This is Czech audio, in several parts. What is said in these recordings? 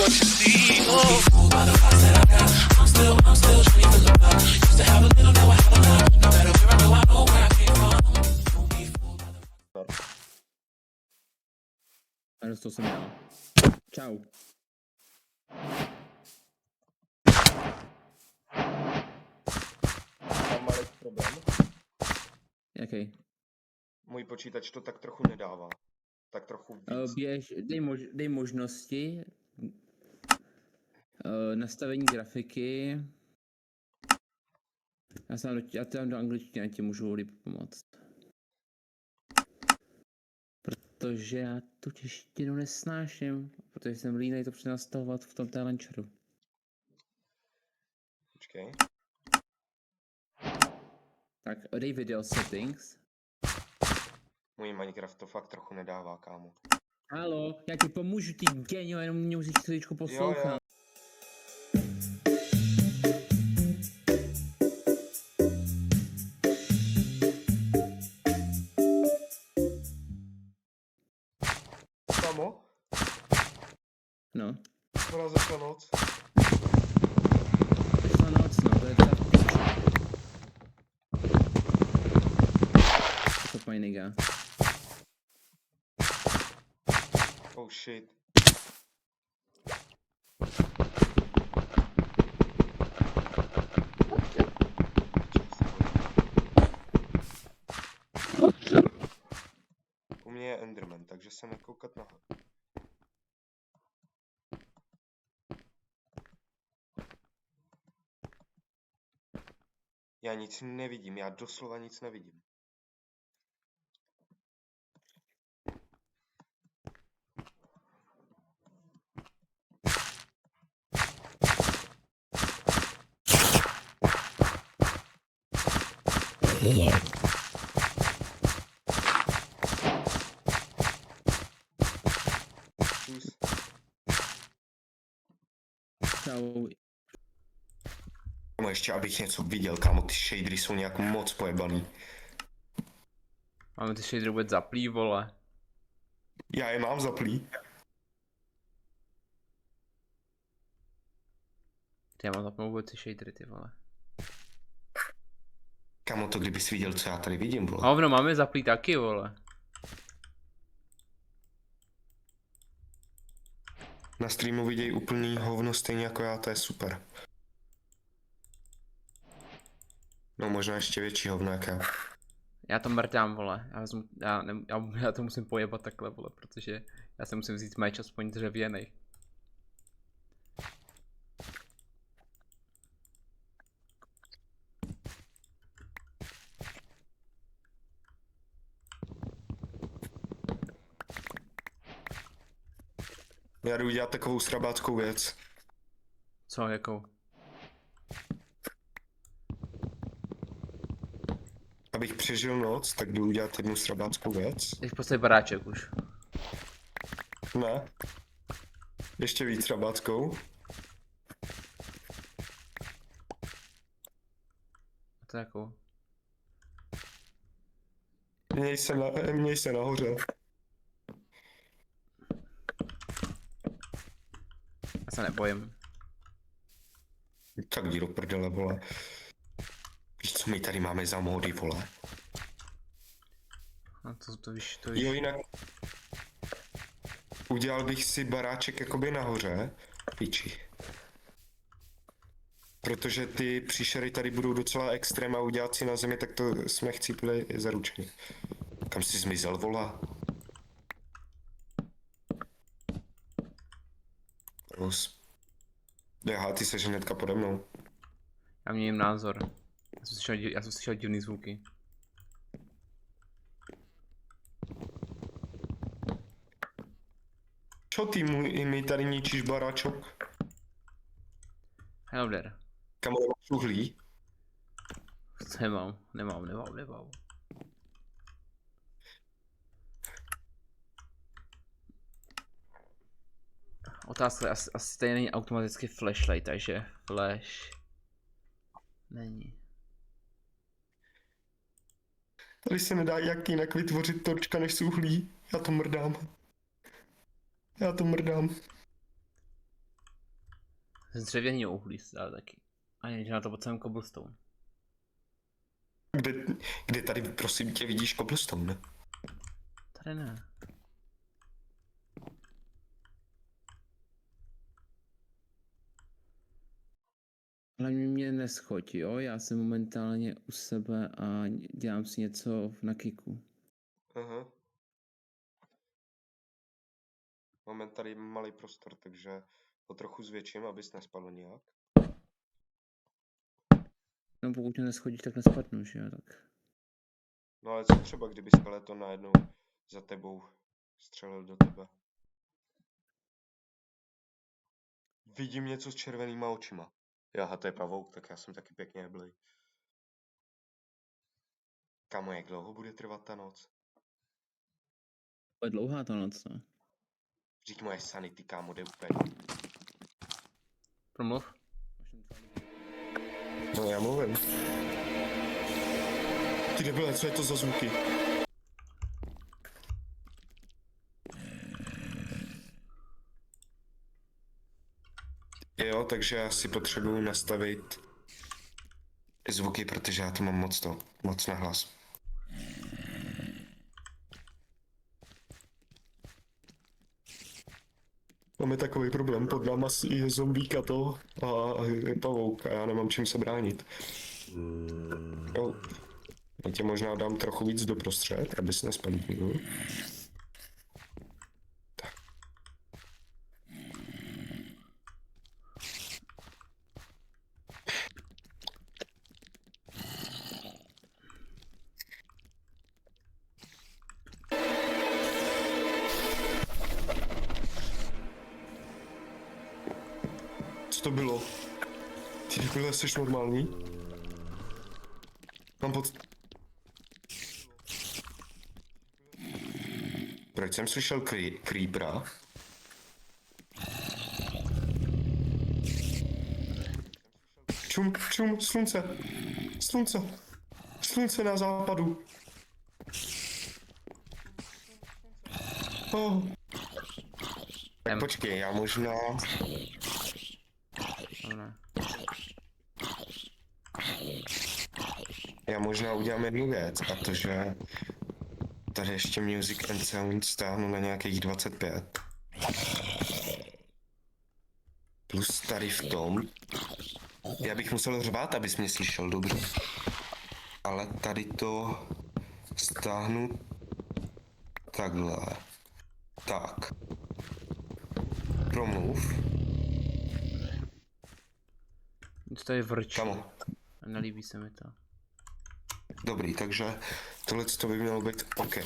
Ano, to jsem já. Čau. Mám malý problém. Jaký? Můj počítač to tak trochu nedává. Tak trochu víc. Dej možnosti. Nastavení grafiky. Já tam do angličtiny, a ti můžu líp pomoct. Protože já tu češtinu nesnáším, protože jsem línej to přenastavovat v tom launcheru. Počkej. Tak dej video settings. Můj Minecraft to fakt trochu nedává, kámo. Halo, já ti pomůžu, ty genio, jenom mě musíš chviličku poslouchat. Jo. Kámo, No. ona začala noc. Vyšla noc, no, to je ta piča. To paní nigga. Oh shit. U mě je Enderman, takže se nekoukat nahoru. Já nic nevidím, já doslova nic nevidím. Čus. Čau. Kámo, ještě abych něco viděl, kámo, ty shadery jsou nějak moc pojebaný. Máme ty shadery vůbec zaplý, vole. Já je mám zaplý. Já mám zapnout vůbec ty shadery, ty vole. Kámo, to kdybys viděl, co já tady vidím, vole. Hovno, máme zaplý taky, vole. Na streamu vidějí úplný hovno stejně jako já, to je super. No možná ještě větší hovno jak já. Já to mrdám, vole. Já to musím pojebat takhle, vole, protože já se musím vzít meč aspoň dřevěnej. Já jdu udělat takovou srabáckou věc. Co, jakou? Abych přežil noc, tak jdu udělat jednu srabáckou věc. Jsi prostě baráček už. Ne. Ještě víc srabáckou. A to jakou? Měj se nahoře. Já se nebojím. Tak jdi do prdele, vole. Víš, co my tady máme za módy, vole? No to víš. Jo, jinak... Udělal bych si baráček jakoby nahoře. Piči. Protože ty příšery tady budou docela extrém a udělat si na zemi, tak to jsme chcípli zaručeni. Kam jsi zmizel, vola? Rus. Aha, ty seš hnedka pode mnou. Já měním názor. Já jsem slyšel divný zvuky. Čo ty mi tady ničíš baráčok? Hello there. Kam máš uhlí? Nemám. Otázka je, asi tady není automaticky flashlight, takže flash není. Tady se nedá jak jinak vytvořit torčka než z uhlí. Já to mrdám. Z dřevěného uhlí se dá taky. A je na to po celém cobblestone. Kde tady, prosím tě, vidíš cobblestone, ne? Tady ne. Ale mě neschoď, jo? Já jsem momentálně u sebe a dělám si něco na Kiku. Aha. Máme tady malý prostor, takže ho trochu zvětším, abys nespadl nějak. No pokud mě neschodíš, tak nespadnu, že jo? Tak. No ale co třeba, kdyby skeleton najednou za tebou střelil do tebe? Vidím něco s červenýma očima. Jaha, to je pavouk, tak já jsem taky pěkně neblej. Kamo, jak dlouho bude trvat ta noc? To je dlouhá ta noc, no. Vždyť moje sanity, kámo, jde úplně. Promluv. No já mluvím. Ty debile, co je to za zvuky? Jo, takže já si potřebuju nastavit zvuky, protože já to mám moc na hlas. Máme takový problém, pod náma je zombíka to a je pavouk a já nemám čím se bránit. Jo. Já tě možná dám trochu víc doprostřed, abys nespadl. Tak. Co to bylo? Ty debile, jsi normální? Mám Proč jsem slyšel creepera? Čum, slunce na západu. Oh. Tak počkej, já možná... Ne. Já možná udělám jednu věc, a to, že tady ještě Music and Sound stáhnu na nějakých 25. Plus tady v tom. Já bych musel řvát, abys mě slyšel dobře. Ale tady to stáhnu takhle. Tak. Promluv. Nic tady vrčí. Kamo. Nelíbí se mi to. Dobrý, takže tohle to by mělo být OK.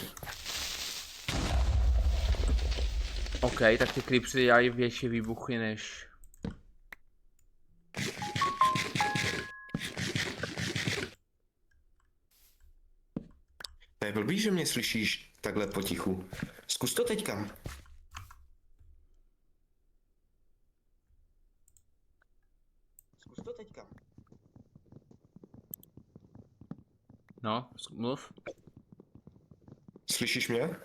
OK, tak ty creepsy dělají větší výbuchy než... To je blbý, že mě slyšíš takhle potichu. Zkus to teďka. Zkus to teďka. No, mluv. Slyšíš mě?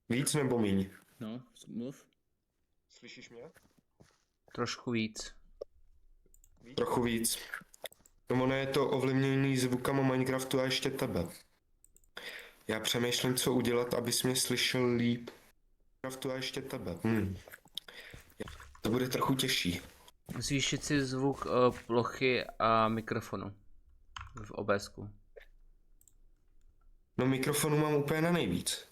Víc nebo míň? No, mluv. Slyšíš mě? Trošku víc. Trochu víc. No ono je to ovlivněný zvukama Minecraftu a ještě tebe. Já přemýšlím, co udělat, abys mě slyšel líp. Minecraftu a ještě tebe. To bude trochu těžší. Zvýšit si zvuk plochy a mikrofonu. V OBSku. No mikrofonu mám úplně na nejvíc.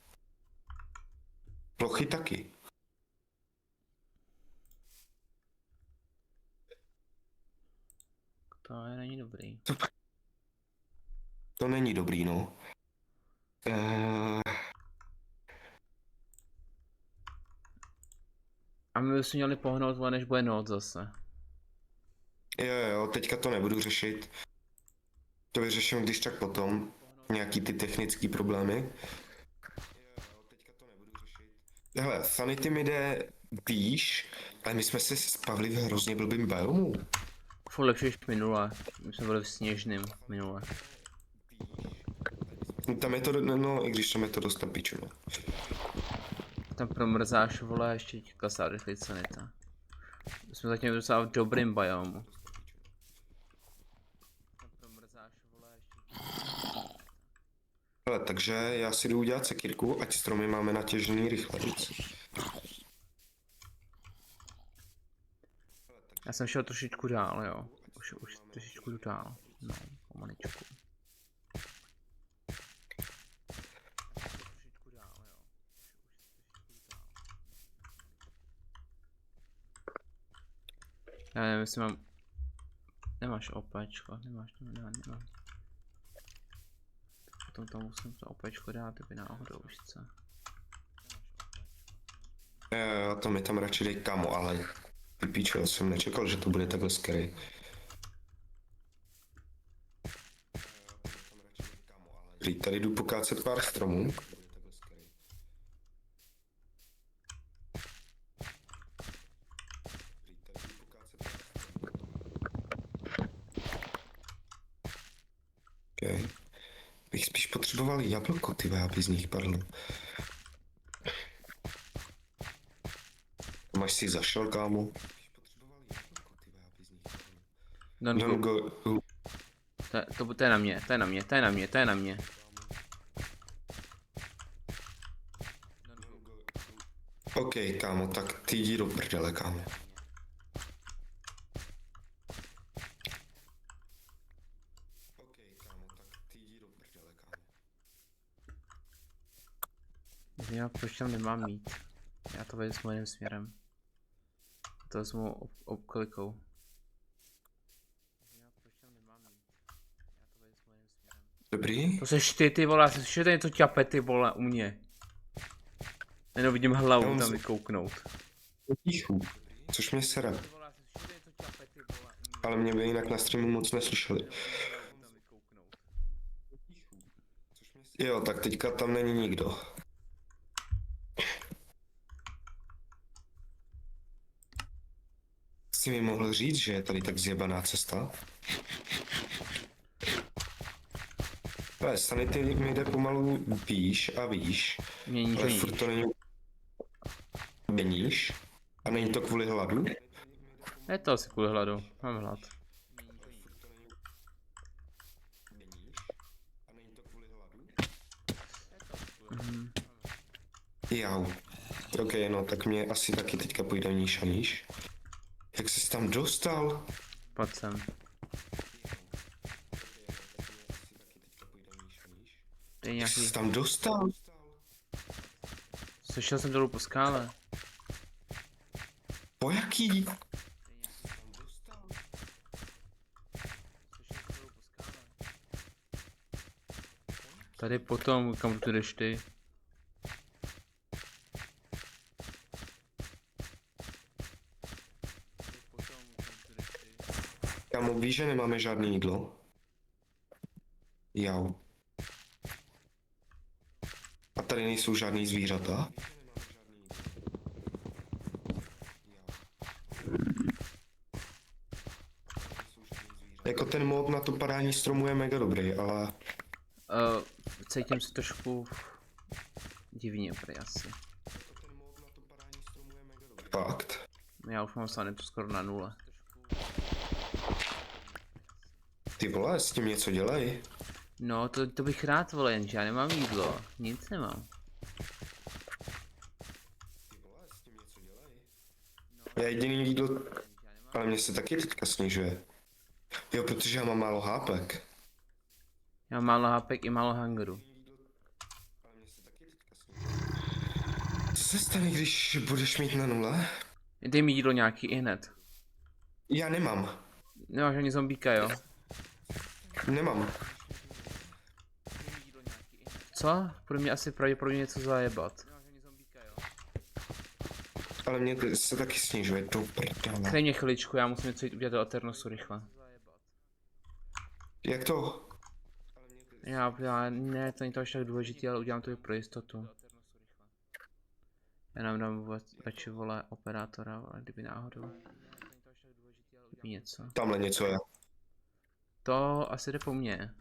Plochy taky. Není dobrý. To není dobrý, no. A my bychom měli pohnout, než bude noc zase. Jo, teďka to nebudu řešit. To vyřeším když tak potom. Nějaký ty technické problémy. Hele, sanity mi jde výš, ale my jsme se spavili v hrozně blbým biomu. Furt lepší než minule. My jsme byli v sněžným minule. Tam je to, no i když tam je to dost na piču, no. Tam promrzáš, vole, ještě ti klesá rychleji sanita. Jsme zatím docela v dobrým biomu. Tam promrzáš, vole, ještě... Hele, takže já si jdu udělat sekírku, ať stromy máme natěžený rychlejc. Já jsem šel trošičku dál, jo. Už trošičku jdu dál. No, pomaličku. Trošičku dál, jo. Já nevím, jestli mám... Nemáš opečko, nemám. Potom tam musím to opečko dát, kdyby náhodou už chce. To mi tam radši dej kamo, ale vypíčil jsem, nečekal, že to bude takhle scary. Tady jdu pokácet pár stromů. Okay. Bych spíš potřeboval jablko, ty aby z nich padlo. Máš si zašel, kámo? Don't go. To je na mě, to je na mě. OK, kámo, tak ty jdi do prdele, kámo. Já proč tam nemám mít? Já to vezmu jiným směrem. To vezmu obklikou. Dobrý? To seš ty vole, já jsem slyšel něco ťape ty vole u mě. Jenom vidím hlavu tam vykouknout. Tichu. Což mě sere. Ale mě by jinak na streamu moc neslyšeli. Jo, tak teďka tam není nikdo. Jsi mi mohl říct, že je tady tak zjebaná cesta? Ale sanity mi jde pomalu výš a výš. Ale furt to není... Měníš? A není to kvůli hladu? Je to asi kvůli hladu, mám hlad. Jau. OK, no tak mě asi taky teďka půjde níž a níž. Jak jsi tam dostal? Pojď sem. Jak jsi tam dostal? Slyšel jsem dolů po skále. Po jaký? Tady potom, kam tu jdeš ty. Kámo, víš, že nemáme žádné jídlo? Jau. A tady nejsou žádný zvířata? Jako ten mod na to padání stromu je mega dobrý, ale... Cítím se trošku divně prý asi. Fakt. Já už mám sanitu skoro na nule. Ty vole, s tím něco dělej. No, to bych rád vole, jenže já nemám jídlo. Nic nemám. Já jediný jídlo... Ale mě se taky teďka snižuje. Jo, protože já mám málo hápek. Já mám málo hápek i málo hungeru. Co se stane, když budeš mít na nule? Dej mi jídlo nějaký i hned. Já nemám. Nemáš ani zombíka, jo? Nemám. Co? Pro mě asi pravděpodobně něco zajebat. Ale mě se taky snižuje, do prdele. Dej mě chviličku, já musím něco udělat do Aternosu rychle. Jak to? Ne, to není to až tak důležitý, ale udělám to i pro jistotu. Já nám dám radši vole operátora, vole, kdyby náhodou. Kdyby něco. Tamhle něco je. To asi jde po mně.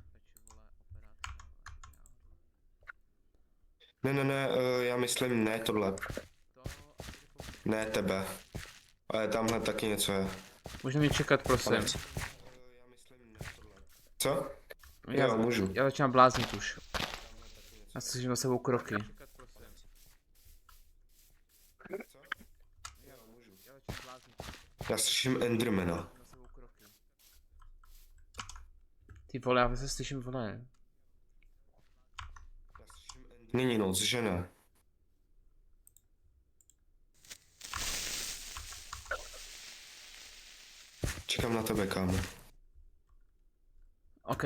Ne, já myslím ne tohle. Ne tebe. Ale tamhle taky něco je. Můžeme mě čekat, A prosím. nechci. Já myslím ne tohle. Co? Já, Jo, můžu. já začínám bláznit už. Já slyším za sebou kroky. Já slyším Endermana. Ty vole, já se slyším, vole. Nyní noc, že ne? Čekám na tebe, kámo. OK,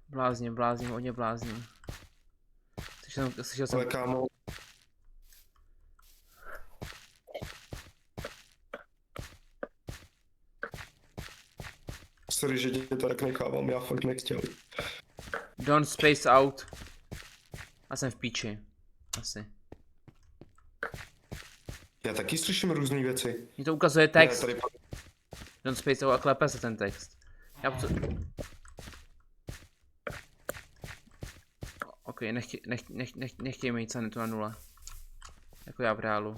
blázním, hodně blázním. Slyšel jsem, Ale kámo, sorry, že tě tak nechávám, já fakt nechtěl. don't space out. Já jsem v píči. Asi. Já taky slyším různé věci. Mně to ukazuje Ne, text. tady Don't space out a klepe se ten text. Já OK, nechtěj mít sanitu na nule. Jako já v reálu.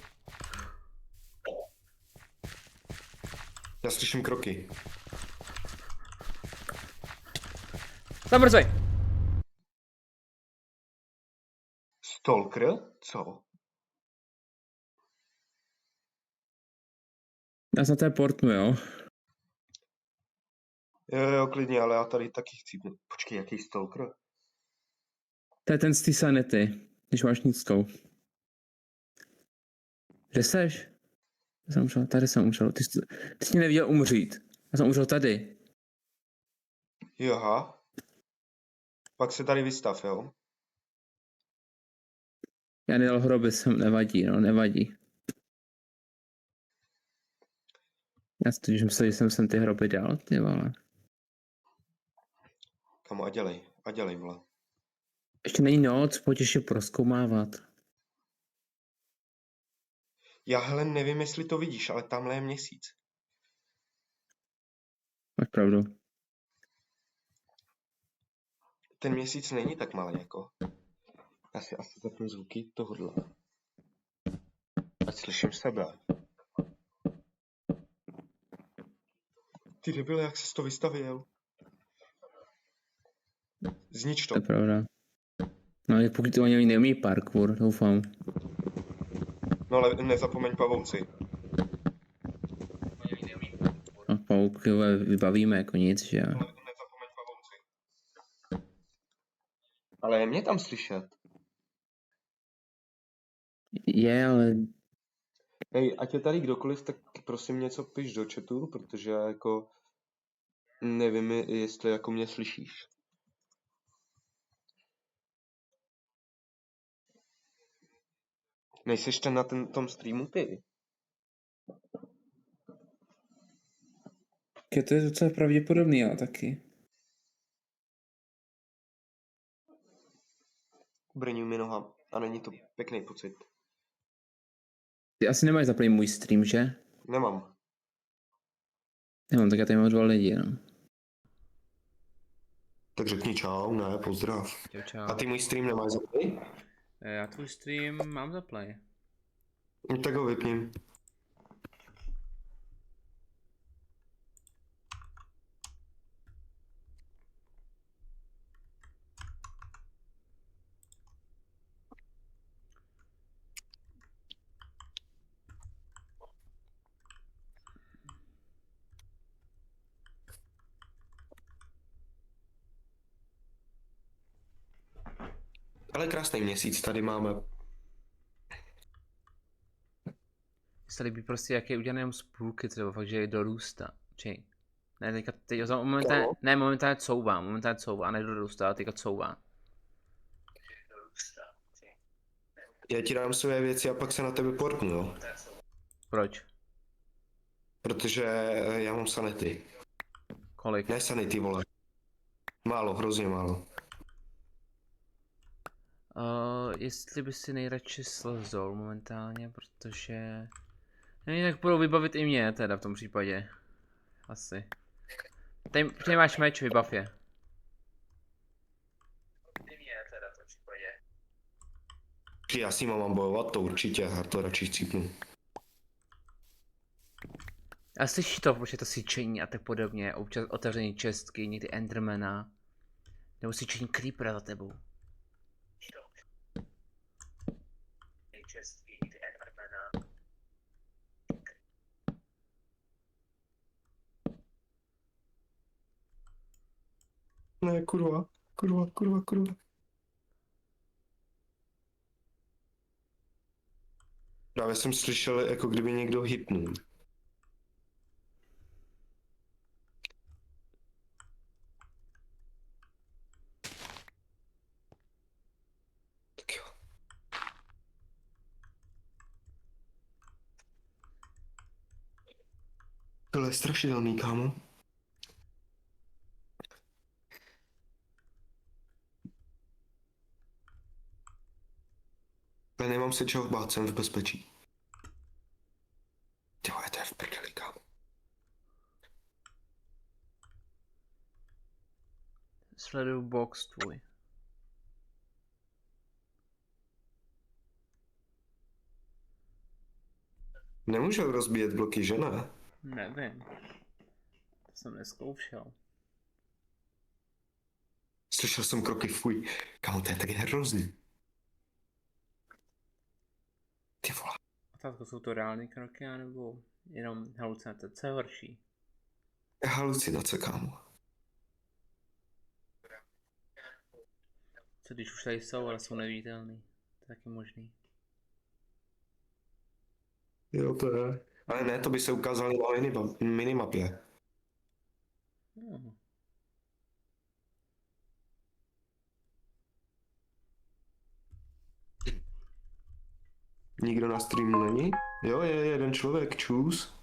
já slyším kroky. Zamrzej! Stalker? Co? Já se na té portnu, jo. Jo, klidně, ale já tady taky chci. Počkej, jaký stalker? To je ten z té sanity, když máš nízkou. Kde seš? Já jsem umřel, tady jsem umřel. Ty jsi mě neviděl umřít. Já jsem umřel tady. Joha. Pak se tady vystav, jo? Já nedal hroby, jsem nevadí, no, nevadí. Já si totiž myslel, že jsem sem ty hroby dal, ty vole. Kamo, a dělej, vole. Ještě není noc, pojď ještě prozkoumávat. Já hele nevím, jestli to vidíš, ale tamhle je měsíc. Máš pravdu. Ten měsíc není tak malý, jako. Já si asi zapnu zvuky tohodle. Ať slyším sebe. Ty debile, jak jsi to vystavil? Znič to. To je pravda. No, pokud to oni neumí parkour, doufám. No ale nezapomeň pavouci. A pauk vybavíme jako nic, že jo. Nezapomeň pavouci. Ale je mě tam slyšet. Je, ale Hej, ať je tady kdokoliv, tak prosím něco piš do chatu, protože já jako nevím, jestli jako mě slyšíš. Nejseš ten na tom streamu ty? to je docela pravděpodobný, ale taky. Brní mi noha a není to pěkný pocit. Ty asi nemáš zaplý můj stream, že? Nemám. Nemám, tak já tady mám 2 lidi, no. Tak řekni čau, ne, pozdrav. Čau, čau. A ty můj stream nemáš zaplý? Já tvůj stream mám zaplay. Tak ho vypním. Ale krásný měsíc tady máme. Mně se líbí prostě, jak je udělaný jenom z půlky třeba, fakt, že je dorůstá. Či ne, teďka, momentálně couvá, ne dorůstá, teďka couvá. Já ti dám své věci a pak se na tebe portnu, jo? Proč? Protože já mám sanity. Kolik? Ne sanity, vole. Málo, hrozně málo. Jestli by si nejradši slezol momentálně, protože... Jinak budou vybavit i mě teda v tom případě. Asi. Tady máš meč, vybav je. Já s ním mám bojovat, to určitě, já to radši chcípnu. A slyšíš to, protože to syčení a tak podobně, občas otevření čestky, někdy Endermana, nebo syčení Creepera za tebou. Ne, kurva, kurva, kurva, kurva. Právě jsem slyšel, jako kdyby někdo hypnul. Tak jo. Tohle je strašidelný, kámo. Já nemám se čeho bát, jsem v bezpečí. Ty vole, to je v prdeli, kámo. Sleduju box tvůj. Nemůžu rozbíjet bloky, že ne? Nevím. To jsem neskoušel. Slyšel jsem kroky, fuj. Kámo, to je tak hrozný. Ty vole. Otázka, jsou to reální kroky, anebo jenom halucinace? Co je horší? Halucinace, kámo. Co když už tady jsou, ale jsou neviditelný? To je taky možný. Jo, to je. Ale ne, to by se ukázalo na minimapě. Hmm. Nikdo na streamu není? Jo, je jeden člověk, čus.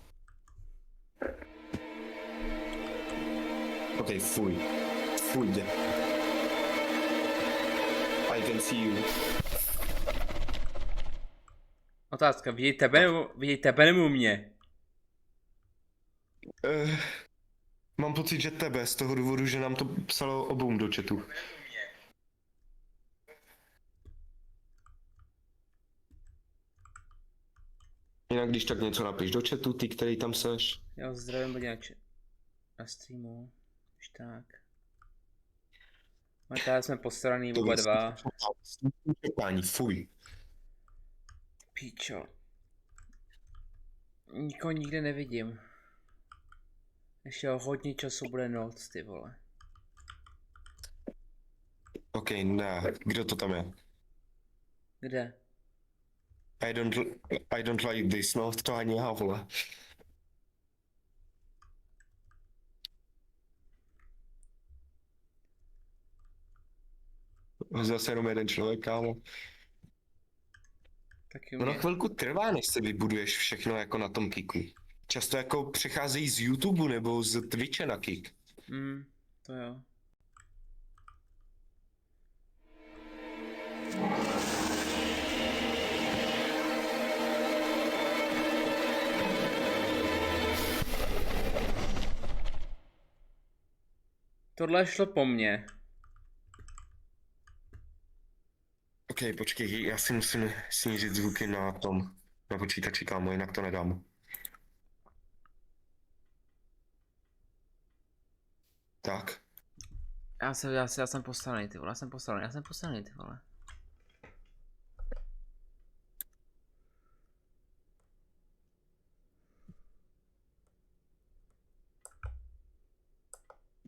Ok, fuj. Fuj, jde. I can see you. Otázka, viděj tebe nebo mě? Mám pocit, že tebe, z toho důvodu, že nám to psalo obou do chatu. Jinak když tak něco napiš do chatu, ty, který tam seš. Já zdravím Boděč na streamu, už tak. A tady jsme postaraný oba dva. Čekání, fuj. Píčo. Nikoho nikde nevidím. Ještě o hodně času bude noc, ty vole. Ok, ne, kdo to tam je? Kde? I don't like this, no, to ani já, vole. Zase jenom jeden člověk, kámo. Taky Ono mě. chvilku trvá, než si vybuduješ všechno jako na tom Kiku. Často jako přecházejí z YouTube nebo z Twitche na Kik. To jo. Tohle šlo po mně. Ok, počkej, já si musím snížit zvuky na počítači, kámo, jinak to nedám. Tak. Já jsem posraný, ty vole, já jsem posraný, ty vole.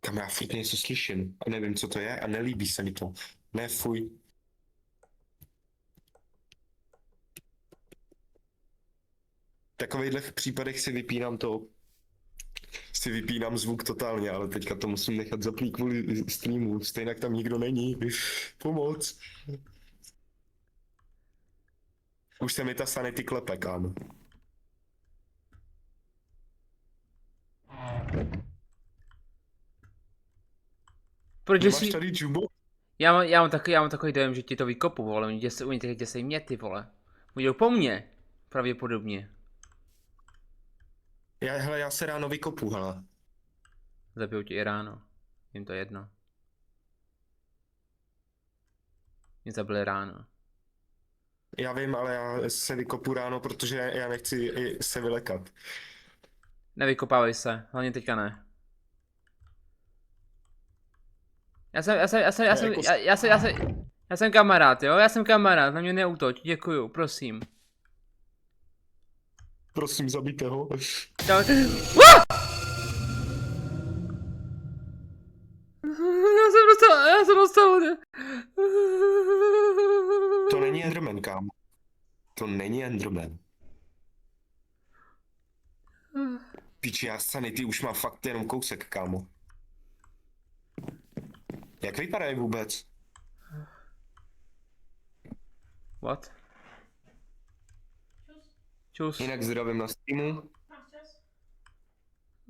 Tam já furt něco slyším a nevím, co to je a nelíbí se mi to. Ne, fuj. V takovýchhle případech si vypínám zvuk totálně, ale teďka to musím nechat zapnut kvůli streamu, stejně tam nikdo není. Pomoc. Už se mi ta sanity klepe, kámo. Proč Máš si... tady Jumbo? Já mám takový dojem, že ti to vykopu, vole, oni teď děsej mě, ty vole. Ujdou po mně, pravděpodobně. Já se ráno vykopu, hele. Zabijou tě i ráno, jim to jedno. Mě zabili ráno. Já vím, ale já se vykopu ráno, protože já nechci se vylekat. Nevykopávej se, hlavně teďka ne. Já jsem kamarád, jo? Já jsem kamarád, na mě neútoč, děkuju, prosím. Prosím, zabijte ho. Čau. Já jsem dostal. To není Enderman, kámo. To není Enderman. Piči, já sanity už mám fakt jenom kousek, kámo. Jak vypadají vůbec? What? Čus. Jinak zdravím na streamu.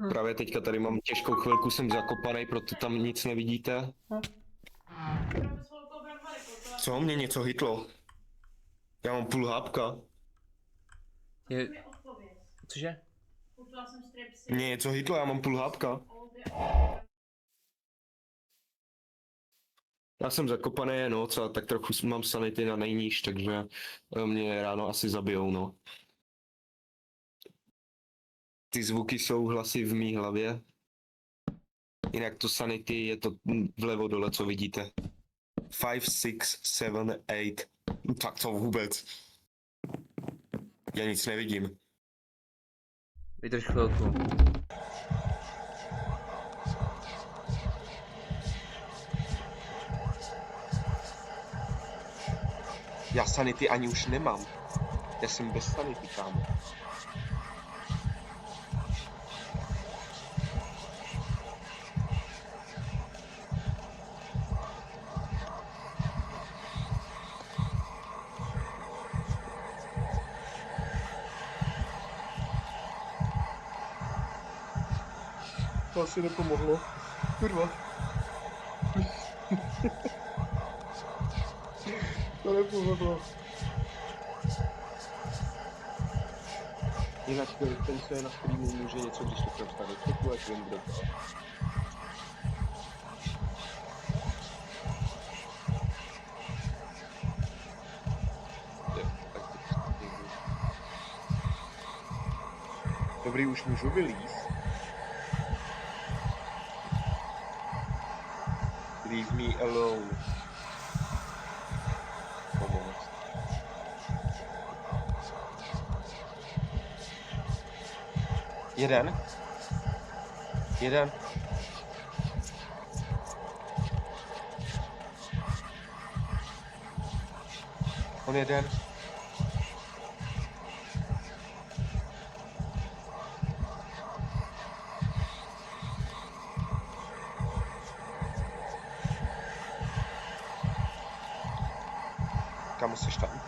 Právě teďka tady mám těžkou chvilku, jsem zakopaný, proto tam nic nevidíte. Co? Mě něco hitlo. Já mám půl hápka. Je... Cože? Mě něco hitlo, já mám půl hápka. Já jsem zakopaný, je noc a tak trochu mám sanity na nejníž, takže mě ráno asi zabijou, no. Ty zvuky jsou hlasy v mý hlavě. Jinak to sanity je to vlevo dole, co vidíte. 5, 6, 7, 8. Tak to vůbec. Já nic nevidím. Vydrž chvilku. Já sanity ani už nemám. Já jsem bez sanity, kámo. To asi nepomohlo. Kurva. To nepomohlo. Jinak ten, co je na streamu, může něco, když to přestane. Čeku, ať vím, kdo to. Dobrý, už můžu vylízt. Leave me alone. Pomoc. Jeden. On jeden. Kam seš tam?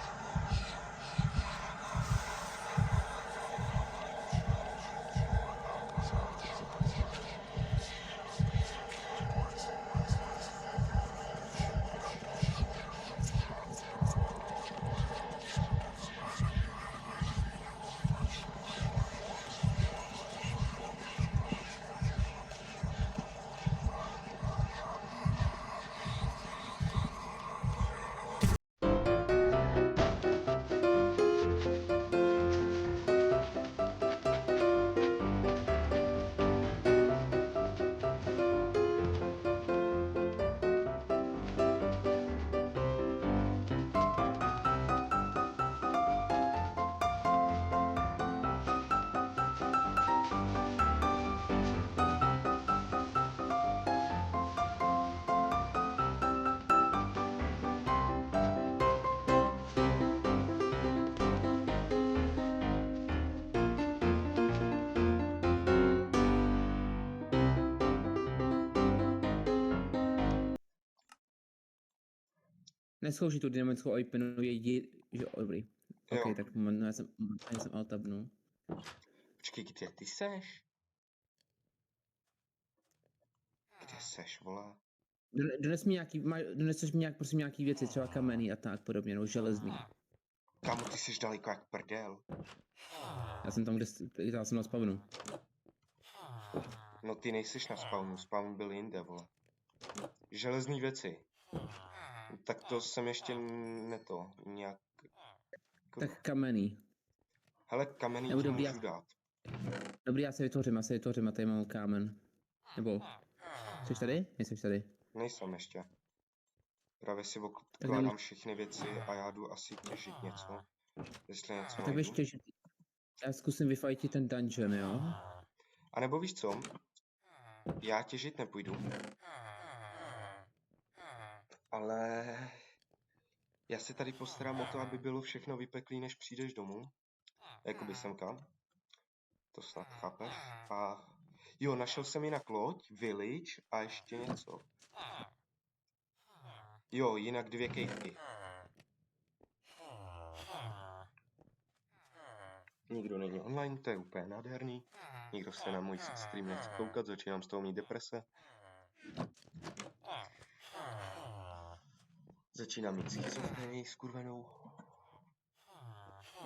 Neskouší tu dynamickou oipinu jedí, že dobrý. Jo. Ok, tak moment, já jsem altabnul. Počkej, kde ty seš? Kde seš, vole? Doneseš mi nějak, prosím, nějaký věci, třeba kamenný a tak podobně, nebo železný. Kámo, ty seš daleko jak prdel. Já jsem tam, já jsem na spavnu. No ty nejseš na spawnu, spawn byl jinde, vole. Železný věci. Tak to jsem ještě nějak... takový. Tak kamenný. Hele, kamenný Nebo ti dobrý, můžu dát. Dobrý, já se vytvořím a tady mám kámen. Nebo, jsi tady? Nejsi tady. Nejsem ještě. Právě si Tak odkládám všechny věci a já jdu asi těžit něco. Jestli něco Tak běž najdu. těžit. Já zkusím vyfajtit ten dungeon, jo? A nebo víš co? Já těžit nepůjdu. Ale já se tady postarám o to, aby bylo všechno vypeklý, než přijdeš domů. Jakoby semka. To snad chápeš. A jo, našel jsem jinak loď, village a ještě něco. Jo, jinak 2 kejvky. Nikdo není online, to je úplně nádherný. Nikdo se na můj stream nechce koukat, začínám z toho mít deprese. Začínám mít schizofrenii skurvenou.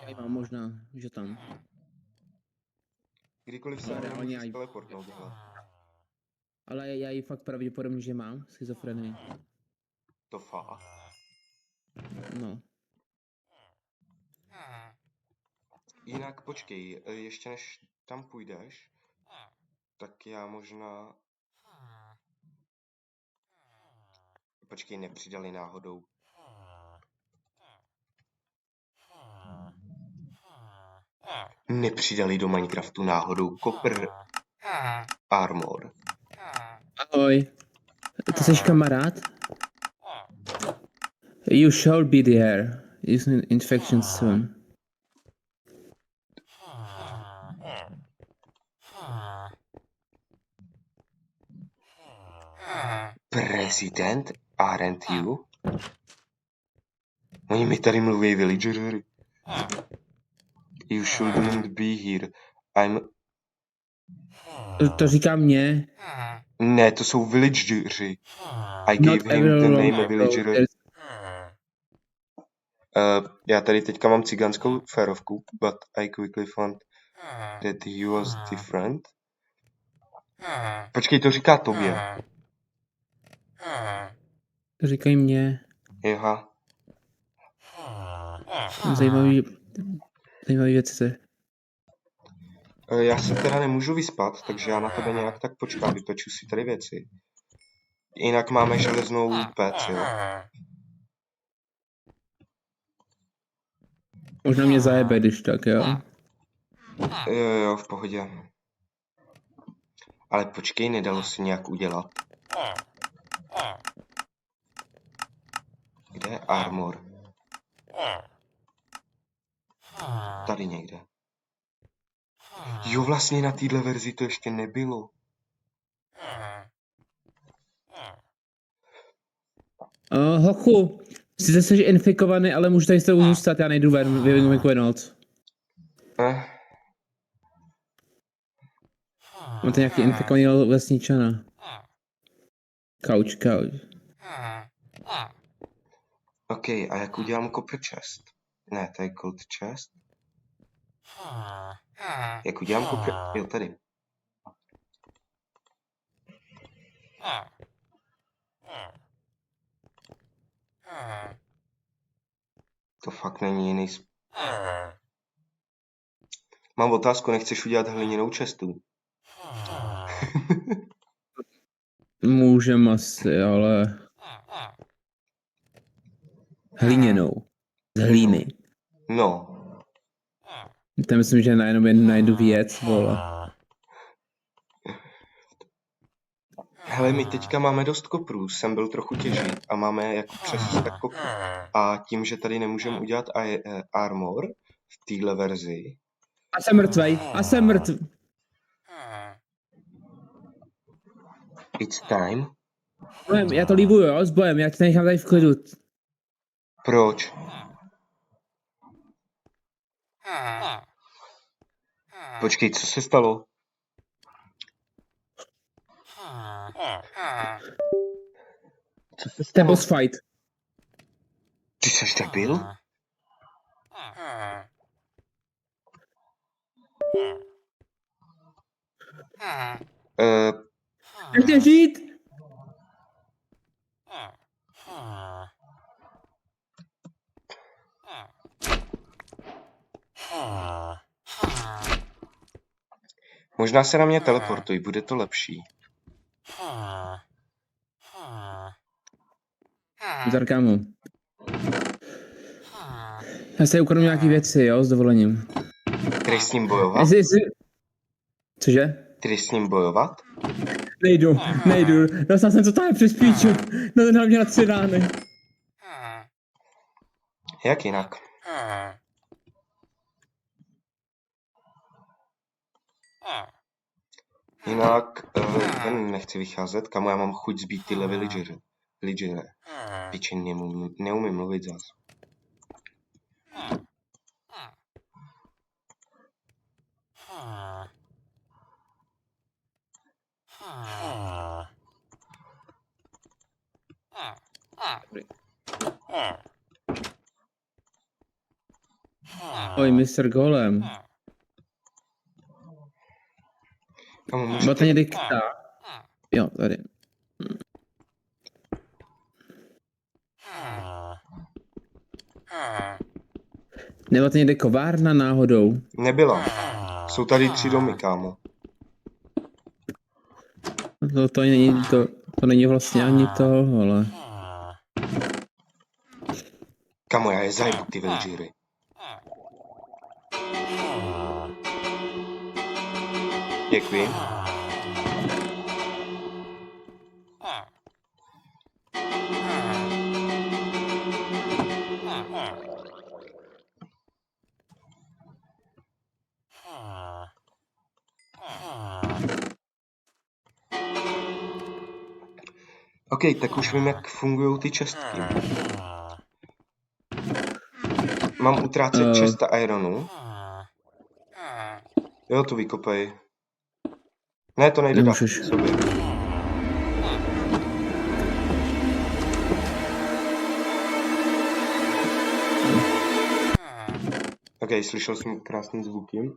Já ji mám možná, že tam. Kdykoliv se Ale na mě reálně můžeš já ji- teleportnout, hele. Ale já ji fakt pravděpodobně, že mám schizofrenii. To fakt. No. Jinak počkej, ještě než tam půjdeš, tak já možná... Počkej, nepřidali náhodou. Nepřidali do Minecraftu náhodou Copper Armor. Ahoj. Ty jsi kamarád? You shall be there. Using infection soon. President? Aren't you? Oni mi tady mluví villagery. You shouldn't be here. To říká mě. Ne, to jsou villageri. I Not gave him the everyone name villager. there's- Já tady teďka mám cigánskou férovku, but I quickly found that he was different. Počkej, to říká tobě. To říkají mě. Aha. Zajímavý věci se. Já se teda nemůžu vyspat, takže já na tebe nějak tak počkám, vypeču si tady věci. Jinak máme železnou pec, jo. Možná mě zajebe, když tak, jo. Jo, v pohodě. Ale počkej, nedalo se nějak udělat. Kde je armor? Tady někde. Jo, vlastně na téhle verzi to ještě nebylo. Hochu, sice jsi infikovaný, ale můžu tady s tebou zůstat, já nejdu ven, vyvinu mi noc. Máte nějaký infikovaný lesničana. Couch. OK, a jak udělám copper chest? Ne, to je gold chest. Jak udělám copper... Jo, tady. To fakt není jiný... Mám otázku, nechceš udělat hliněnou chestu? Můžem asi, ale... Hliněnou. Z hlíny. No. Tam myslím, že najednou jen najdu věc, vole. Hele, my teďka máme dost koprů, jsem byl trochu těžit a máme jako přes tak koprů. A tím, že tady nemůžeme udělat armor v téhle verzi. A jsem mrtvej. It's time. Bojem, já to líbuju, jo, s bojem, já tě nechám tady v klidu. Proč? Počkej, co se stalo? Co se To je stalo? boss fight. Ty jsi debil? Nechte žít! Možná se na mě teleportuj, bude to lepší. Zdar, kámo. Já se ukradnu nějaký věci, jo, s dovolením. Jdeš s ním bojovat? Cože? Jdeš s ním bojovat? Nejdu. Dostal jsem to tady přes píču. Na mě na 3 rány. Jak jinak? Jinak, ten nechci vycházet, kamo, já mám chuť zbít tyhle villagere. Piči, neumím mluvit zas. Oj, Mr. Golem. Kamo, Byla můžete... to někdy kytá? Jo, tady. Nebyla to někde kovárna náhodou? Nebyla. Jsou tady 3 domy, kámo. To není vlastně ani to, ale... Kamo, já je zajebu, ty villagery. Děkuji. OK, tak už vím, jak fungují ty čestky. Mám utrácet česta ironu. Jo, to vykopej. Ne, to nejde dát Nemůžeš. sobě. OK, slyšel jsem krásný zvuky.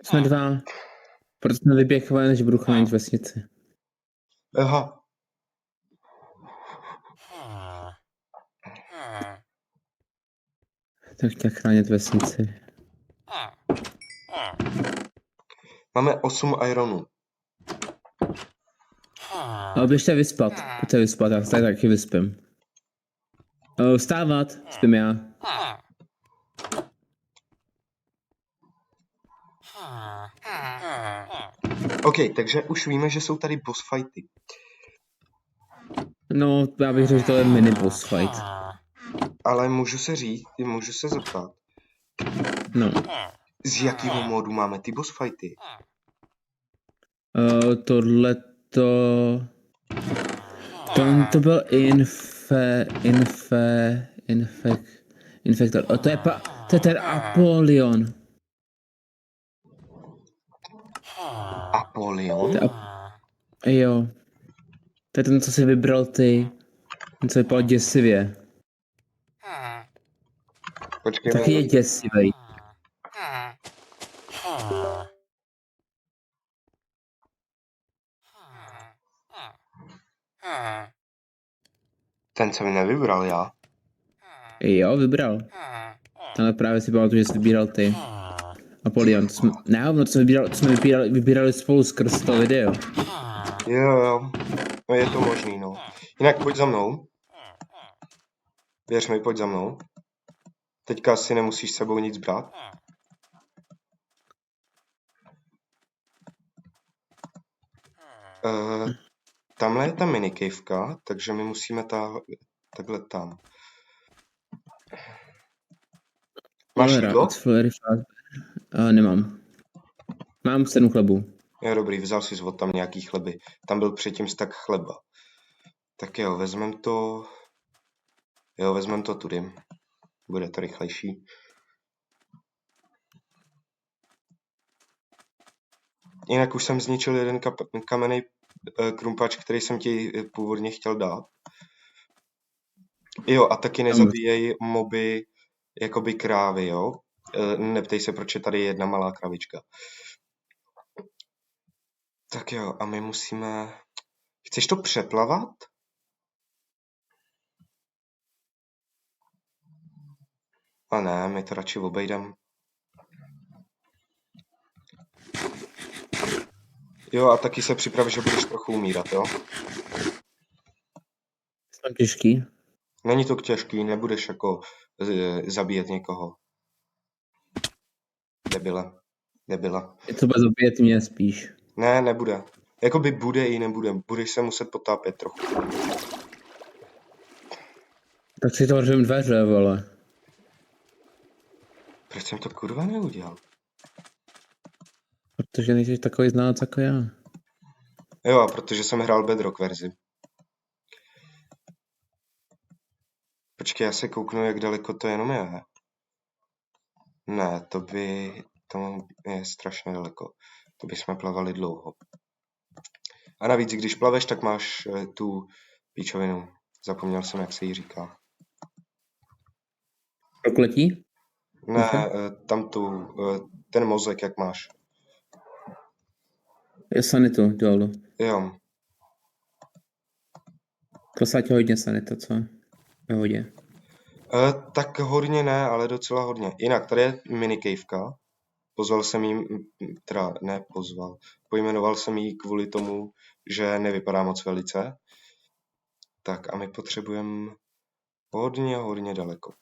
Jsme 2. Proto jsme vyběhli, než budu chránit vesnici. Aha. Tak chtěl chránit vesnici. Máme 8 ironů. Ale běžte vyspat. Pojďte vyspat, já se tady taky vyspím. Vstávat, spím já. OK, takže už víme, že jsou tady boss fighty. No, já bych řekl, že to je mini boss fight. Ale můžu se zeptat, No. z jakého módu máme ty boss fighty? To byl Infektor. To je ten Apollyon. Apollyon? Jo. To je ten, co si vybral ty. Ten, co vypadal děsivě. Počkej, Taky je děsivý. Ten jsem nevybral já. Jo, vybral. Ale právě si pamatuju, že jsi vybíral ty. Apollyon. To jsme vybírali spolu skrz to video. Jo. No je to možný, no. Jinak pojď za mnou. Věř mi, pojď za mnou. Teďka asi nemusíš s sebou nic brát. Tamhle je ta minikejvka, takže my musíme takhle tam. Máš jídlo? Nemám. Mám 7 chlebů. Jo, dobrý, vzal jsi od tam nějaký chleby. Tam byl předtím stak chleba. Tak jo, vezmem to tudy. Bude to rychlejší. Jinak už jsem zničil jeden kamenný krumpač, který jsem ti původně chtěl dát. Jo, a taky nezabíjej moby jakoby krávy, jo? Neptej se, proč je tady jedna malá kravička. Tak jo, a my musíme... Chceš to přeplavat? A ne, my to radši obejdem. Jo, a taky se připrav, že budeš trochu umírat, jo? Jsem těžký. Není to těžký, nebudeš jako zabíjet někoho. Debila. Je to bude zabíjet mě spíš. Ne, nebude. Jakoby bude i nebude. Budeš se muset potápět trochu. Tak si otevřem dveře, vole. Proč jsem to kurva neudělal? Protože nejsi takový znalec jako já. Jo, a protože jsem hrál Bedrock verzi. Počkej, já se kouknu, jak daleko to jenom je. Ne, to je strašně daleko. To bychom plavali dlouho. A navíc, když plaveš, tak máš tu píčovinu. Zapomněl jsem, jak se jí říká. Prokletí? Ne, tam ten mozek, jak máš. Je sanitu, dolů. Jo. Klesá ti hodně sanita, co? Ve vodě. Tak hodně ne, ale docela hodně. Jinak, tady je minikejvka. Pozval jsem jí, teda nepozval, pojmenoval jsem jí kvůli tomu, že nevypadá moc velice. Tak a my potřebujeme hodně daleko.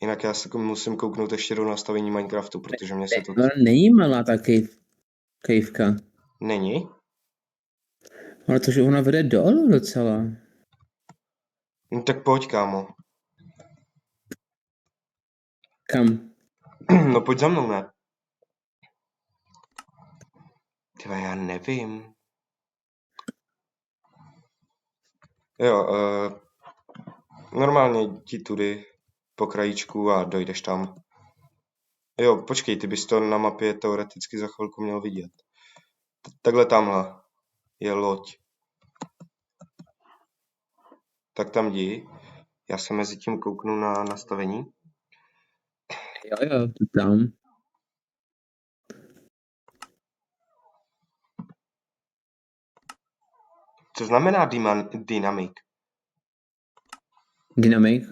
Jinak já se musím kouknout ještě do nastavení Minecraftu, protože mě se to... No, není malá ta kejvka. Není? Protože ona vede dolů docela. No tak pojď, kámo. Kam? No pojď za mnou, ne? Tyhle, já nevím. Jo, normálně ti tudy po krajíčku a dojdeš tam. Jo, počkej, ty bys to na mapě teoreticky za chvilku měl vidět. Takhle tamhle je loď. Tak tam jdi. Já se mezi tím kouknu na nastavení. Jo, to tam. Co znamená dynamik? Dynamik?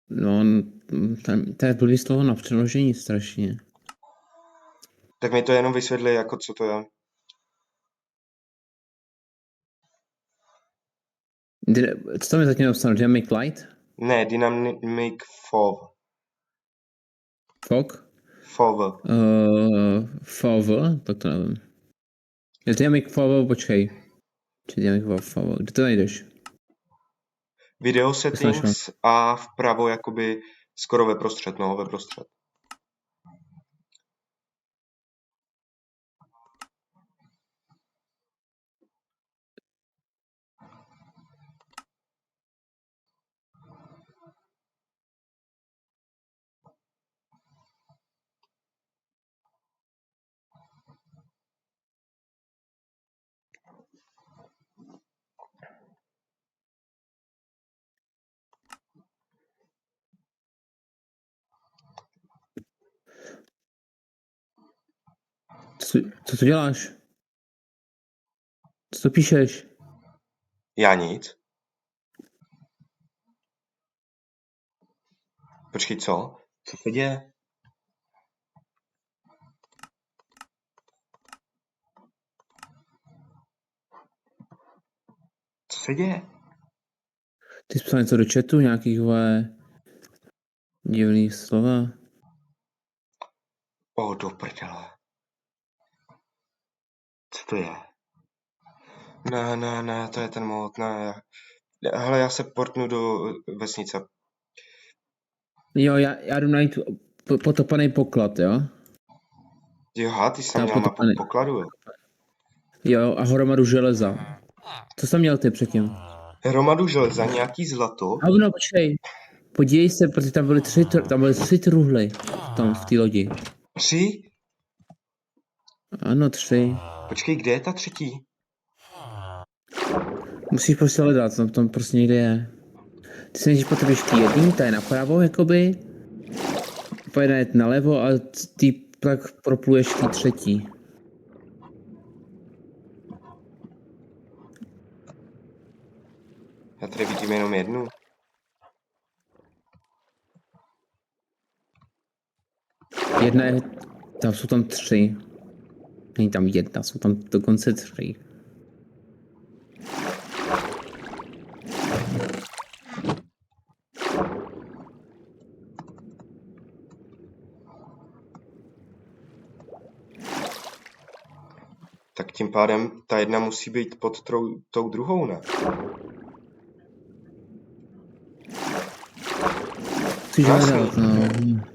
No, to je blbý slovo na přeložení strašně. Tak mi to jenom vysvětli, jako co to je. Co tam je zatím napsáno? Dynamic light? Ne, dynamic fog. Fog? Fog. Fog? Tak to nevím. Je Dynamic fog, počkej. Či Dynamic fog, kde to najdeš? Video settings a vpravo jakoby skoro ve prostřed, no, ve prostřed. Co to děláš? Co to píšeš? Já nic. Počkej, co? Co se děje? Co se děje? Ty jsi psal něco do chatu, nějakých divný slova? Do prdele. Co to je? Ne, to je ten mod, ne. Hele, já se portnu do vesnice. Jo, já jdu najít potopaný poklad, jo? Jo, ty jsi tam Tam měl mapu potopaný. pokladu, jo? Jo, a hromadu železa. Co jsi tam měl ty předtím? Hromadu železa, nějaký zlato. A no, počkej. Podívej se, protože tam byly tři truhly tam v té lodi. 3? Ano, 3. Počkej, kde je ta třetí? Musíš prostě hledat, tam prostě někde je. Ty se nejdřív potřebuješ jedný, ta je napravo, jakoby. Pojede jet nalevo a ty pak propluješ ty třetí. Já tady vidím jenom jednu. Jedna je, tam jsou tam 3. Není tam jedna, jsou tam dokonce 3. Tak tím pádem ta jedna musí být pod tou druhou, ne? Chci Jasně. žádat, no.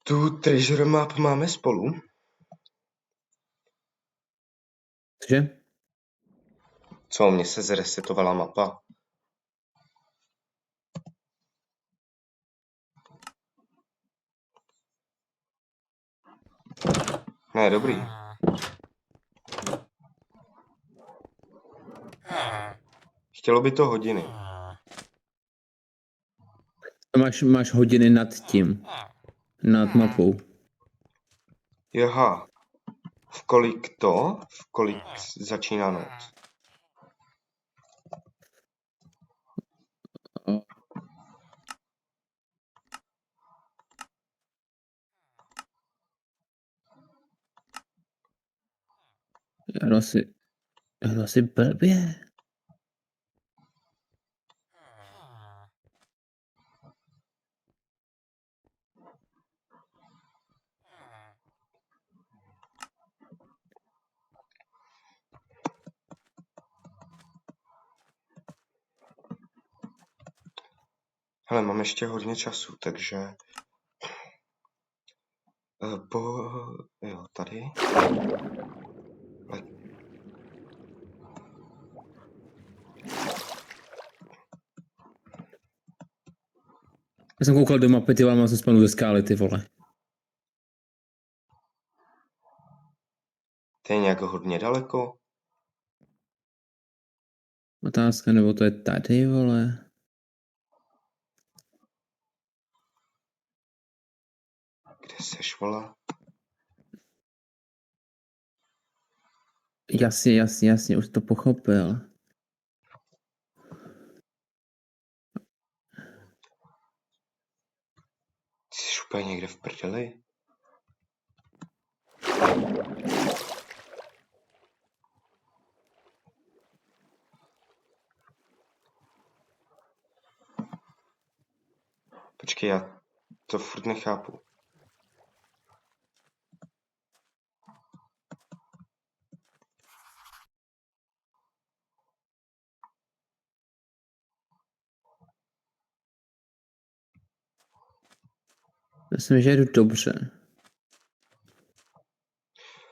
Tu treasure map máme spolu. Cože? Co, mně se zresetovala mapa. Ne, dobrý. Chtělo by to hodiny. Máš hodiny nad tím. Nad mapou. Jaha. V kolik začíná noc? Já to asi blbě. Hele, mám ještě hodně času, takže... Jo, tady. Já jsem koukal do mapy, ty vole, mám se spadl ze skály, ty vole. To je nějak hodně daleko. Otázka, nebo to je tady, vole. Kde seš, vole? Jasně, už to pochopil. Ty jsi úplně někde v prdeli? Počkej, já to furt nechápu. Myslím, že jdu dobře.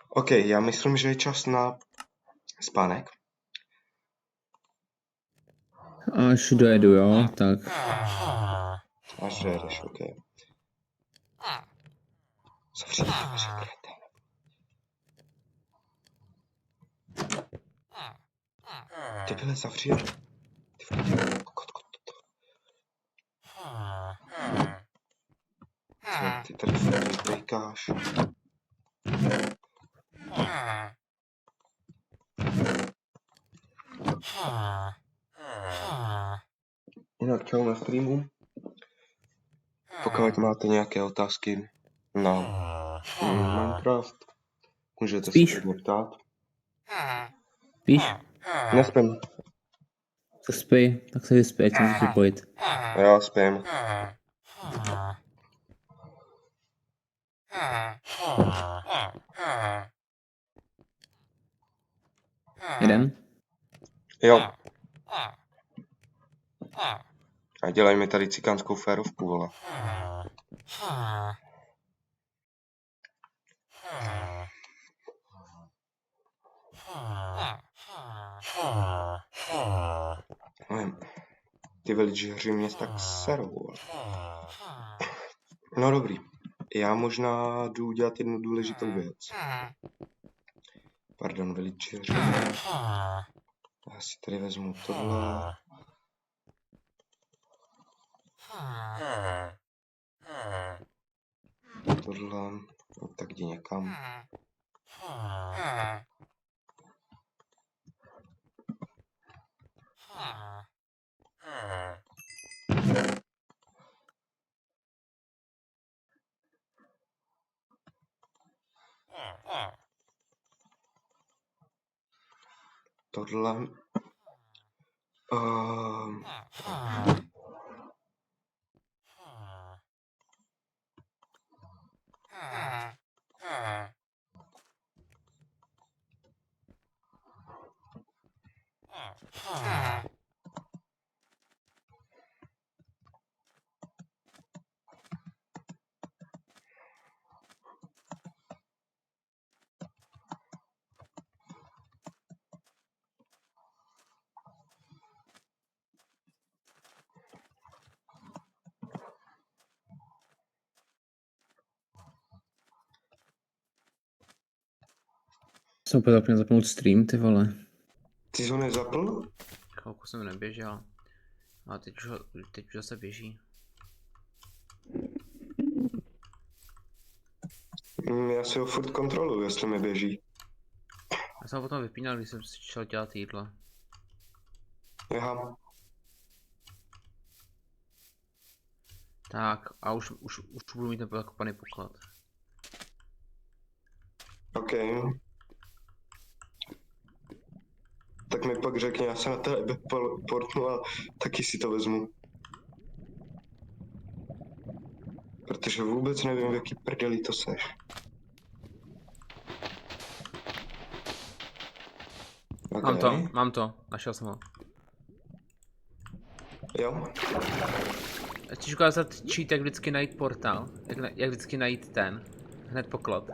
OK, já myslím, že je čas na spánek. Až dojedu, jo, tak. Až dojedeš, OK. Zavři dveře, krete. Ty byle, zavři. Ty vole, kot. Ty tady furt vyprejkáš. Jinak čau na streamu. Pokud máte nějaké otázky na Minecraft, můžete se mě ptát. Víš? Nespím. Tak spí, tak se vyspí, ať se můžu připojit. Já spím. Jeden? Jo. A dělej mi tady cikánskou férovku, vole. Ty villageři mě tak serou, vole. No dobrý. Já možná jdu udělat jednu důležitou věc. Pardon, villageři. Já si tady vezmu tohle. Tohle. No, tak jdi někam. tohle. Uh, Jsem opět zapněl zapnout stream, ty vole. ty jsi ho nezapl? Chvilku jsem neběžel. A teď už zase běží. Já si ho furt kontroluju, jestli mi běží. Já jsem ho potom vypínal, když jsem si šel dělat jídlo. Aha, Tak, a už budu mít ten zakopaný poklad. OK. Tak mi pak řekni, já se na tebe portnu a taky si to vezmu. Protože vůbec nevím, v jaký prdeli to seš. Okay. Mám to, našel jsem ho. Jo? Chceš ukázat cheat, jak vždycky najít portál? Jak vždycky najít ten? Hned poklad.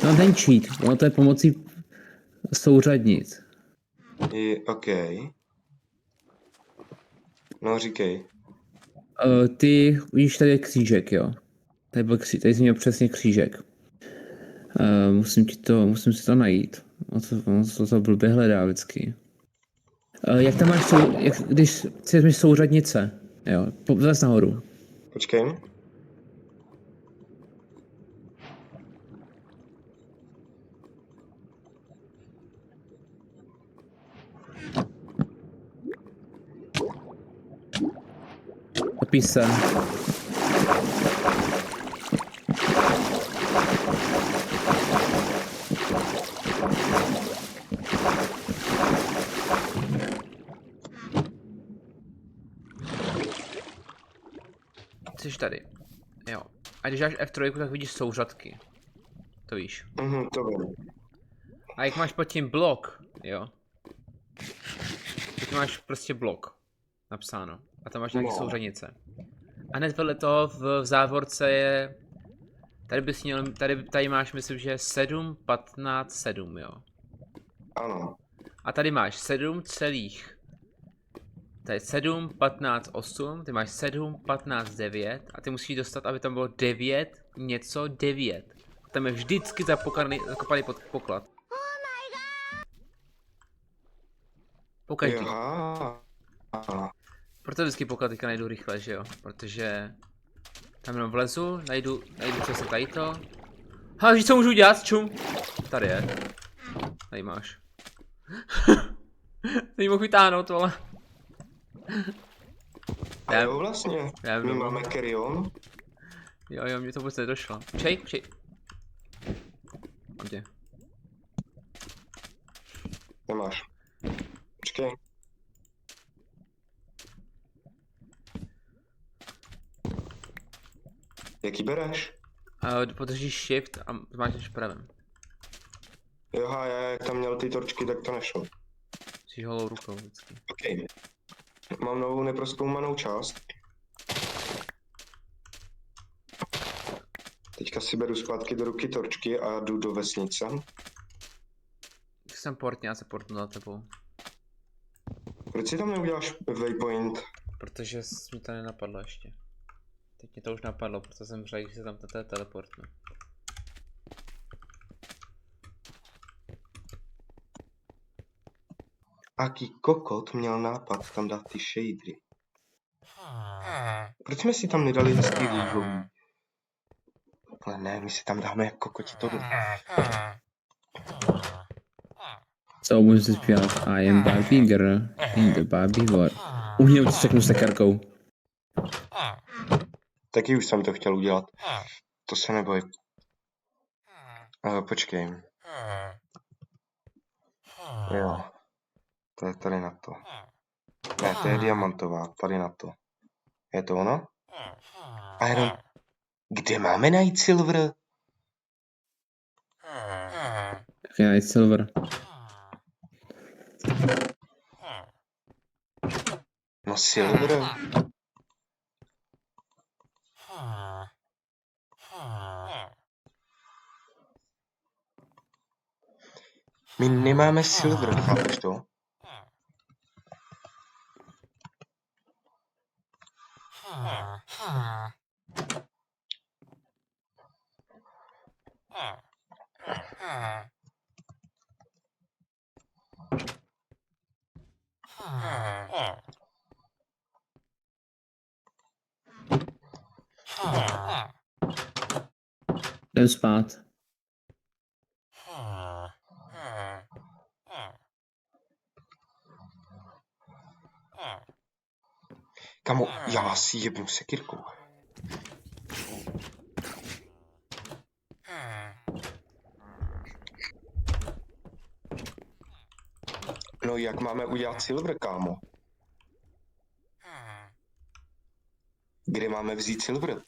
No ten cheat, ono to je pomocí souřadnic. OK. No říkej. Ty vidíš, tady je křížek, jo? Tady jsi měl přesně křížek. Musím si to najít. On to blbě hledá vždycky. Jak tam máš, když si vezmeš souřadnice, jo, vlez nahoru. Počkej. Napiš se. Jsi tady. Jo. A když dáš F3, tak vidíš souřadky. To víš. To vím. A jak máš pod tím blok, jo. Teď máš prostě blok. Napsáno. A tam máš nějaké souřadnice. A hned vedle toho v závorce je... Tady bys měl, tady máš, myslím, že 7, 15, 7, jo. Ano. A tady máš 7 celých. Tady 7, 15, 8, ty máš 7, 15, 9 a ty musíš dostat, aby tam bylo 9, něco 9. A tam je vždycky zakopaný poklad. Pokaždý. Proto vždycky poklad teďka najdu rychle, že jo? Protože tam jenom vlezu, najdu přesně tady to. Ha, co můžu udělat? Čum? Tady je. Tady máš. Tady mohu vytáhnout, vole. Ale jo, vlastně. My máme carry-on. Jo, mě to vůbec nedošlo. Počkej. Mám tě. Nemáš. Počkej. Jaký bereš? Podržíš shift a zmáčneš pravým. Jo, já tam měl ty torčky, tak to nešlo. Jsi holou rukou vždycky. OK. Mám novou neprozkoumanou část. Teďka si beru zpátky do ruky torčky a jdu do vesnice. Jsem portně, já se portnu za tebou. Proč si tam neuděláš waypoint? Protože mi to nenapadlo ještě. Teď mě to už napadlo, protože jsem řekl, že se tam teleportnu. Aký kokot měl nápad tam dát ty shadery? Proč jsme si tam nedali hezký růžový? Ale ne, my si tam dáme jak kokoti tohle. Co můžu si zpívat? I am Barbie girl in the Barbie world. Uměl ti řeknu s tekarkou. Taky už jsem to chtěl udělat. To se neboj. Počkej. Jo. To je tady na to. Ne, to je diamantová, tady na to. Je to ono? Iron. Kde máme najít silver? Já i silver. No silver. My nemáme silver, chápeš to? Jdem spát. Kamo, já vás jebnu sekirkou. No jak máme udělat silver, kámo? Kde máme vzít silver?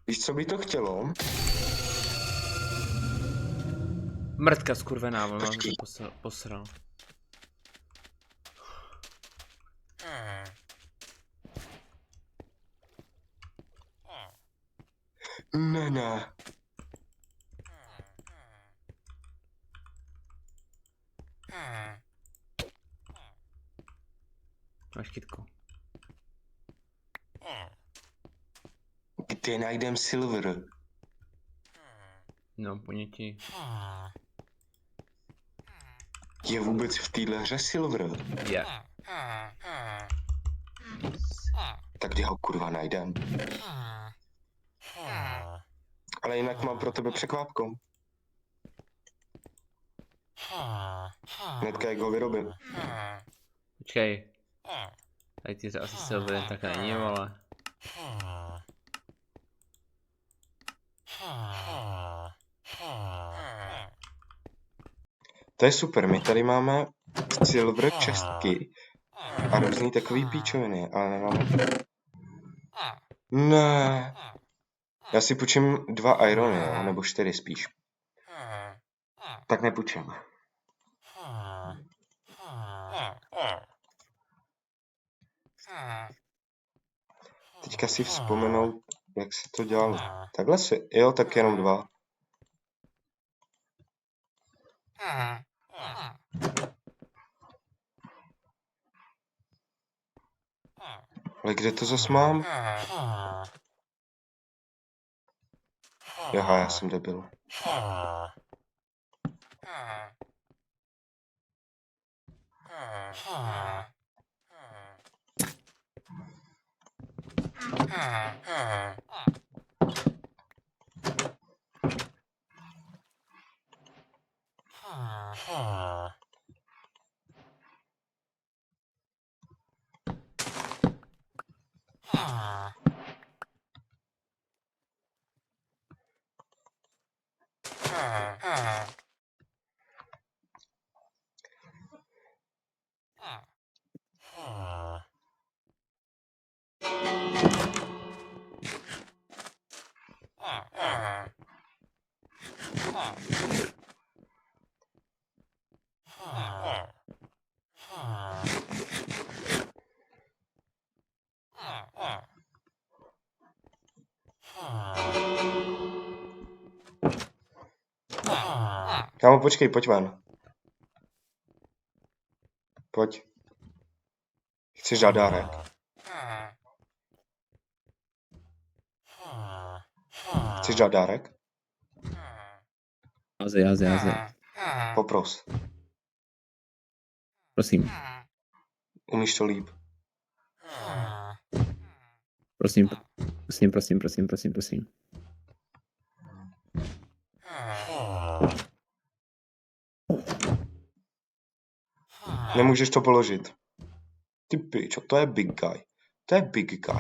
Víš, co by to chtělo? Mrtka skurvená, on mám Počkej. to posral. Ne. Máš kytku. Kde najdem silver? No, ponětí. Je vůbec v téhle hře silver? Je. Tak kde ho kurva najdem? Ale jinak mám pro tebe překvápko. Hnedka jak ho vyrobím. Počkej. Tady ty asi silver tak není, ale. To je super, my tady máme silver čestky a různý takový píčoviny, ale nemáme... Ne. Já si půjčím 2 irony, jo? Nebo 4 spíš. Tak nepůjčím. Teďka si vzpomenout, jak se to dělalo. Takhle si, jo, tak jenom 2. Ale kde to zas mám? Jaha, já jsem debil. Kámo, počkej, pojď ven. Pojď. Chceš dát dárek? Chceš dát dárek? Jaze. Popros. Prosím. Umíš to líp. Prosím. Nemůžeš to položit. Ty pičo, to je big guy. To je big guy.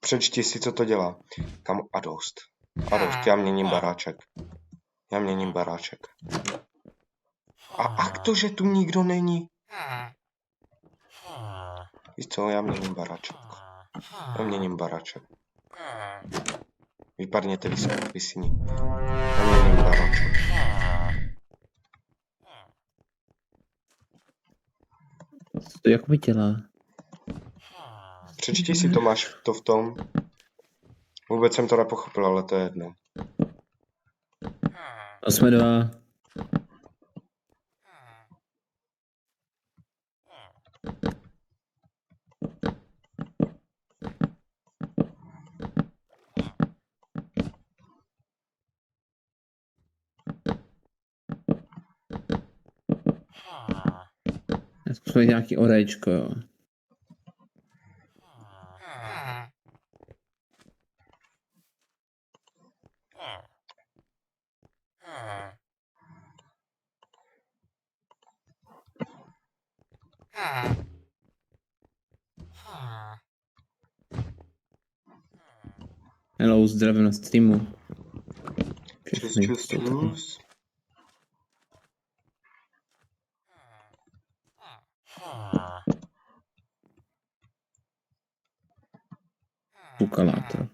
Přečti si, co to dělá. Kam a dost. A dost, já měním baráček. Já měním baráček. A to, že tu nikdo není. Víš co, já měním baráček. Já měním baráček. Vypadněte vysyni. Já měním baráček. Co to jakoby dělá? Přečti si to, máš to v tom. Vůbec jsem to nepochopil, ale to je jedno. 8-2. Zkusme nějaký orečko, jo. Hello, zdravím na streamu. Čus. Kukalátor.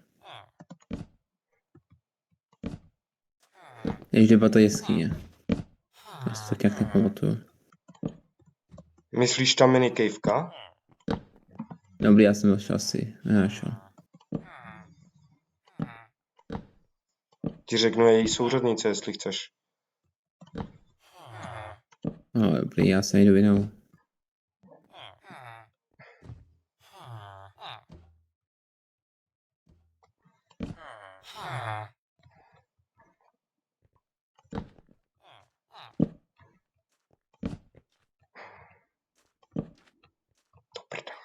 Jež debata jeskyně. Já si tak nějak nepamatuju. Myslíš ta minikejvka? Dobrý, já jsem došel asi. Nenašel. Ti řeknu její souřadnice, jestli chceš. No dobrý, já se jdu jinou. To prdele.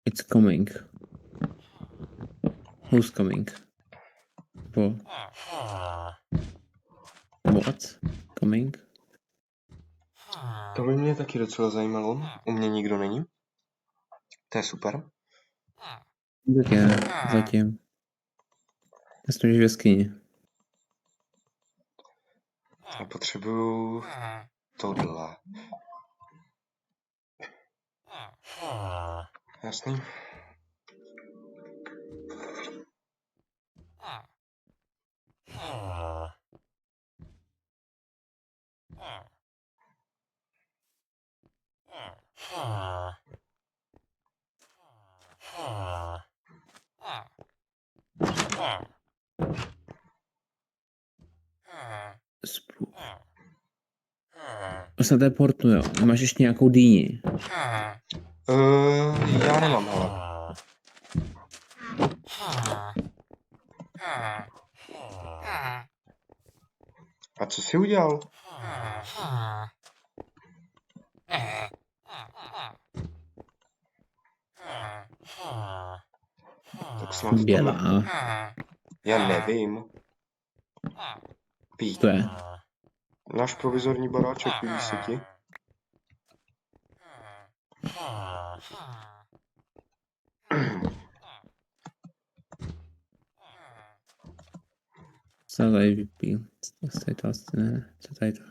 It's coming. Who's coming? What? Coming? To by mě taky docela zajímalo. U mě nikdo není. To je super. Tak já, zatím. Já jsem v jeskyni. Já potřebuju tohle. Jasný. Se teleportuju, jo. Máš ještě nějakou dýni? Já nemám, hele. A co jsi udělal? Tak snad to Bělá. Já nevím. Pít. To je. Náš provizorní baráček, líbí se ti? Co tady vypíl? Co tady to asi ne? Co tady to?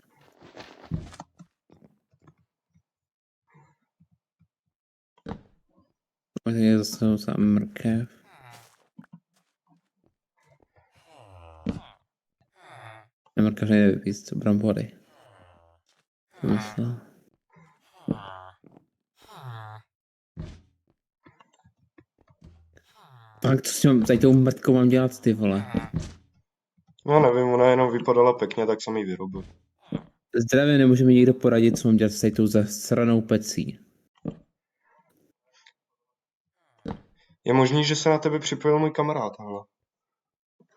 Pojď je zase sám mrkev. Mrkev nejde vypít, co brambory. Myslel. Pak co s tím tady tou mrtkou mám dělat, ty vole? No nevím, ona jenom vypadala pěkně, tak jsem ji vyrobil. Zdravě, nemůže mi někdo poradit, co mám dělat s tady tou zasranou pecí. Je možný, že se na tebe připojil můj kamarád, ale.